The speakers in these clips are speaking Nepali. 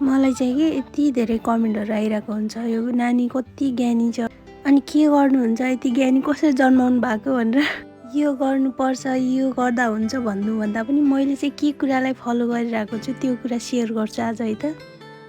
मलाई चाहिँ के यति धेरै कमेन्टहरू आइरहेको हुन्छ, यो नानी कति ज्ञानी छ अनि के गर्नुहुन्छ, यति ज्ञानी कसरी जन्माउनु भएको भनेर। यो गर्नुपर्छ, यो गर्दा हुन्छ भन्नुभन्दा पनि मैले चाहिँ के कुरालाई फलो गरिरहेको छु त्यो कुरा सेयर गर्छु आज है त।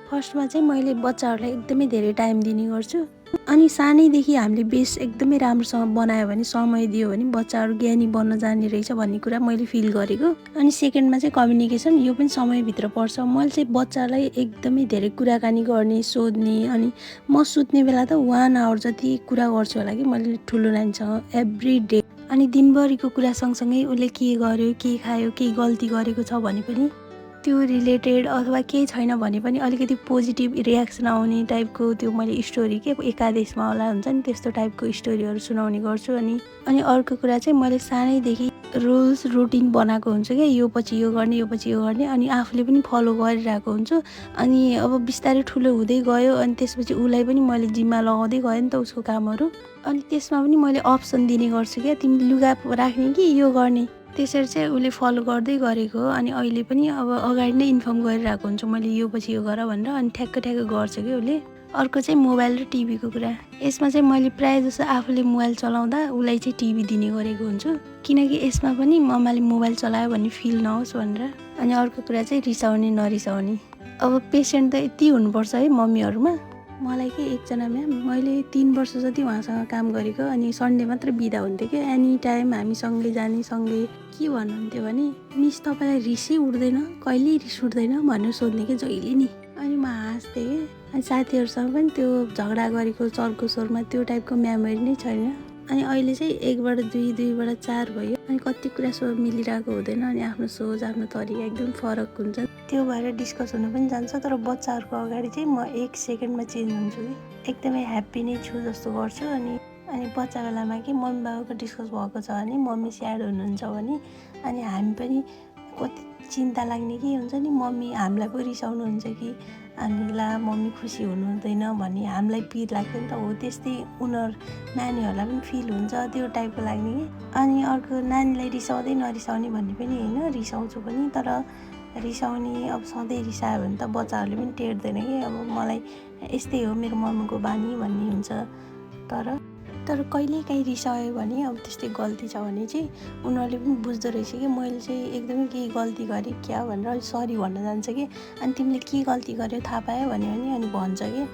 फर्स्टमा चाहिँ मैले बच्चाहरूलाई एकदमै धेरै टाइम दिने गर्छु। अनि सानैदेखि हामीले बेस एकदमै राम्रोसँग बनायो भने, समय दियो भने बच्चाहरू ज्ञानी बन्न जाने रहेछ भन्ने कुरा मैले फिल गरेको। अनि सेकेन्डमा चाहिँ कम्युनिकेसन, यो पनि समयभित्र पर्छ। मैले चाहिँ बच्चालाई एकदमै धेरै कुराकानी गर्ने, सोध्ने, अनि म सुत्ने बेला त 1 आवर जति कुरा गर्छु होला कि मैले ठुलो नानीसँग एभ्री डे। अनि दिनभरिको कुरा सँगसँगै उसले के गर्यो, के खायो, केही गल्ती गरेको छ भने पनि त्यो रिलेटेड, अथवा केही छैन भने पनि अलिकति पोजिटिभ रियाक्सन आउने टाइपको त्यो मैले स्टोरी के एकादेशमा होला हुन्छ नि त्यस्तो टाइपको स्टोरीहरू सुनाउने गर्छु। अनि अर्को कुरा चाहिँ मैले सानैदेखि रुल्स रुटिन बनाएको हुन्छु क्या, यो पछि यो गर्ने, यो पछि यो गर्ने, अनि आफूले पनि फलो गरिरहेको हुन्छु। अनि अब बिस्तारै ठुलो हुँदै गयो अनि त्यसपछि उसलाई पनि मैले जिम्मा लगाउँदै गएँ नि त उसको कामहरू। अनि त्यसमा पनि मैले अप्सन दिने गर्छु क्या, तिमी लुगा राख्ने कि यो गर्ने, त्यसरी चाहिँ उसले फलो गर्दै गरेको हो। अनि अहिले पनि अब अगाडि नै इन्फर्म गरिरहेको हुन्छु मैले यो पछि यो गर भनेर, अनि ठ्याक्क गर्छ कि उसले। अर्को चाहिँ मोबाइल र टिभीको कुरा, यसमा चाहिँ मैले प्रायः जस्तो आफूले मोबाइल चलाउँदा उसलाई चाहिँ टिभी दिने गरेको हुन्छु, किनकि यसमा पनि मम्माले मोबाइल चलायो भन्ने फिल नहोस् भनेर। अनि अर्को कुरा चाहिँ रिसाउने नरिसाउने। अब पेसेन्ट त यति हुनुपर्छ है मम्मीहरूमा। मलाई के एकजना म्याम, मैले 3 वर्ष जति उहाँसँग काम गरेको, अनि सन्डे मात्र बिदा हुन्थ्यो क्या, एनी टाइम हामी सँगै जाने, सँगै। के भन्नुहुन्थ्यो भने, मिस तपाईँलाई रिसै उठ्दैन, कहिले रिस उठ्दैन भनेर सोध्ने कि जहिले नि। अनि म हाँस्थेँ कि। अनि साथीहरूसँग पनि त्यो झगडा गरेको चर्को स्वरमा त्यो टाइपको मेमोरी नै छैन। अनि अहिले चाहिँ 1 बाट 2, 2 बाट 4 भयो। अनि कति कुरा मिलिरहेको हुँदैन, अनि आफ्नो सोच, आफ्नो तरिका एकदम फरक हुन्छ। त्यो भएर डिस्कस हुन पनि जान्छ, तर बच्चाहरूको अगाडि चाहिँ म 1 सेकेन्डमा चेन्ज हुन्छु कि, एकदमै ह्याप्पी नै छु जस्तो गर्छु। अनि बच्चा बेलामा कि मम्मी बाबाको डिस्कस भएको छ भने, मम्मी स्याड हुनुहुन्छ भने, अनि हामी पनि कति चिन्ता लाग्ने कि हुन्छ नि, मम्मी हामीलाई पो रिसाउनुहुन्छ कि, अनि ला मम्मी खुसी हुनुहुँदैन भन्ने हामीलाई पिर लाग्थ्यो नि त। हो त्यस्तै उनीहरू नानीहरूलाई पनि फिल हुन्छ त्यो टाइपको लाग्ने कि। अनि अर्को, नानीलाई रिसाउँदै नरिसाउने भन्ने पनि होइन, रिसाउँछु पनि, तर रिसाउने अब सधैँ रिसायो भने त बच्चाहरूले पनि टेर्दैन कि, अब मलाई यस्तै हो मेरो मम्मीको बानी भन्ने हुन्छ। तर कहिलेकाहीँ रिसायो भने, अब त्यस्तै गल्ती छ भने चाहिँ उनीहरूले पनि बुझ्दो रहेछ कि मैले चाहिँ एकदमै केही गल्ती गरेँ क्या भनेर सरी भन्न जान्छ कि। अनि तिमीले के गल्ती गर्यो थाहा पायो भने अनि भन्छ कि।